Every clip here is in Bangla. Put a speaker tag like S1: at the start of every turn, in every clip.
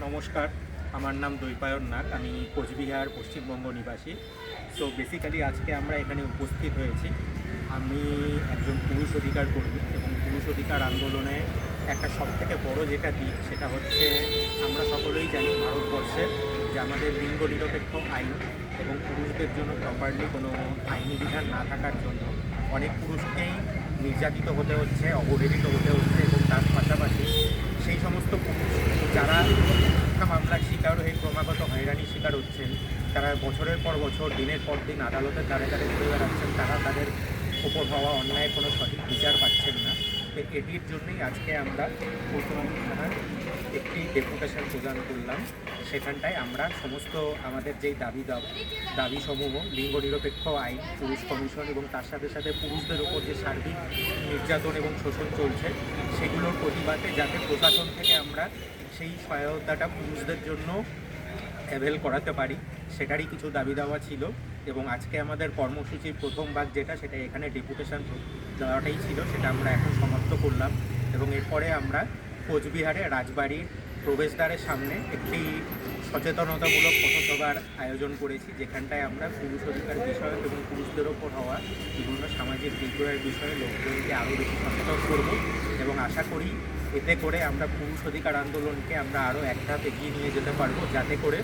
S1: নমস্কার, আমার নাম দৈপায়ন নাগ। আমি কোচবিহার পশ্চিমবঙ্গ নিবাসী। সো বেসিক্যালি আজকে আমরা এখানে উপস্থিত হয়েছি। আমি একজন পুরুষ অধিকার কর্মী এবং পুরুষ অধিকার আন্দোলনে একটা সবথেকে বড় যেটা দিক সেটা হচ্ছে আমরা সকলেই জানি ভারতবর্ষের যে আমাদের লিঙ্গ নিরপেক্ষ আইন এবং পুরুষদের জন্য প্রপারলি কোনো আইনি বিধান না থাকার জন্য অনেক পুরুষকেই নির্যাতিত হতে হচ্ছে, অবহেলিত হতে হচ্ছে এবং তার পাশাপাশি সেই সমস্ত পুরুষ যারা মিথ্যা মামলার শিকার হয়ে ক্রমাগত হয়রানির শিকার হচ্ছেন, তারা বছরের পর বছর দিনের পর দিন আদালতের দ্বারে দ্বারে ঘুরে বেড়াচ্ছেন, তারা তাদের ওপর হওয়া অন্যায়ের কোনো সঠিক বিচার পাচ্ছেন না। তো এটির জন্যই আজকে আমরা পশ্চিমবঙ্গ থানার একটি ডেপুটেশন প্রদান করলাম। সেখানটায় আমরা সমস্ত আমাদের যেই দাবিসমূহ লিঙ্গ নিরপেক্ষ আইন, পুরুষ কমিশন এবং তার সাথে সাথে পুরুষদের ওপর যে সার্বিক নির্যাতন এবং শোষণ চলছে সেগুলোর প্রতিবাদে যাতে প্রশাসন থেকে আমরা সেই সহায়তাটা পুরুষদের জন্য অ্যাভেল করাতে পারি সেটারই কিছু দাবি দেওয়া ছিল। এবং আজকে আমাদের কর্মসূচির প্রথম ভাগ যেটা সেটা এখানে ডেপুটেশন দেওয়াটাই ছিল, সেটা আমরা এখন সমাপ্ত করলাম। এবং এরপরে আমরা কোচবিহারে রাজবাড়ির প্রবেশদ্বারের সামনে একটি সচেতনতামূলক পথসভার আয়োজন করেছি, যেখানটায় আমরা পুরুষ অধিকার বিষয়ক এবং পুরুষদের ওপর হওয়া বিভিন্ন সামাজিক বিদ্রোহের বিষয়ে লোকজনকে আরও বেশি সচেতন করব। এবং আশা করি এতে করে আমরা পুরুষ অধিকার আন্দোলনকে আমরা আরও এক ধাপ এগিয়ে নিয়ে যেতে পারবো, যাতে করে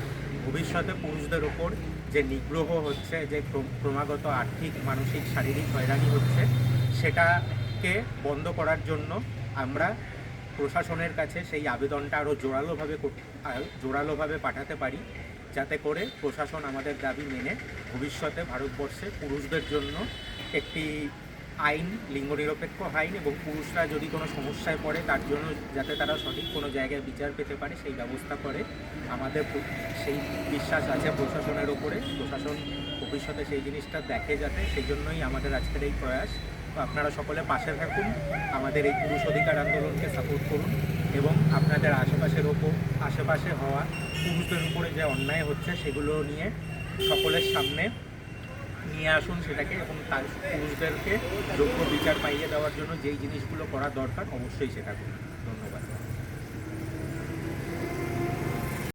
S1: ভবিষ্যতে পুরুষদের ওপর যে নিগ্রহ হচ্ছে, যে ক্রমাগত আর্থিক, মানসিক, শারীরিক হয়রানি হচ্ছে, সেটাকে বন্ধ করার জন্য আমরা প্রশাসনের কাছে সেই আবেদনটা আরও জোরালোভাবে পাঠাতে পারি, যাতে করে প্রশাসন আমাদের দাবি মেনে ভবিষ্যতে ভারতবর্ষে পুরুষদের জন্য একটি আইন, লিঙ্গ নিরপেক্ষ আইন এবং পুরুষরা যদি কোনো সমস্যায় পড়ে তার জন্য যাতে তারা সঠিক কোনো জায়গায় বিচার পেতে পারে সেই ব্যবস্থা করে। আমাদের সেই বিশ্বাস আছে প্রশাসনের ওপরে, প্রশাসন ভবিষ্যতে সেই জিনিসটা দেখে যাতে, সেই জন্যই আমাদের আজকের এই প্রয়াস। তো আপনারা সকলে পাশে থাকুন, আমাদের এই পুরুষ অধিকার আন্দোলনকে সাপোর্ট করুন এবং আপনাদের আশেপাশে হওয়া পুরুষদের উপরে যে অন্যায় হচ্ছে সেগুলো নিয়ে সকলের সামনে নিয়ে আসুন সেটাকে, এবং তার পুরুষদেরকে যোগ্য বিচার পাইয়ে দেওয়ার জন্য যেই জিনিসগুলো করা দরকার অবশ্যই সেটা করুন।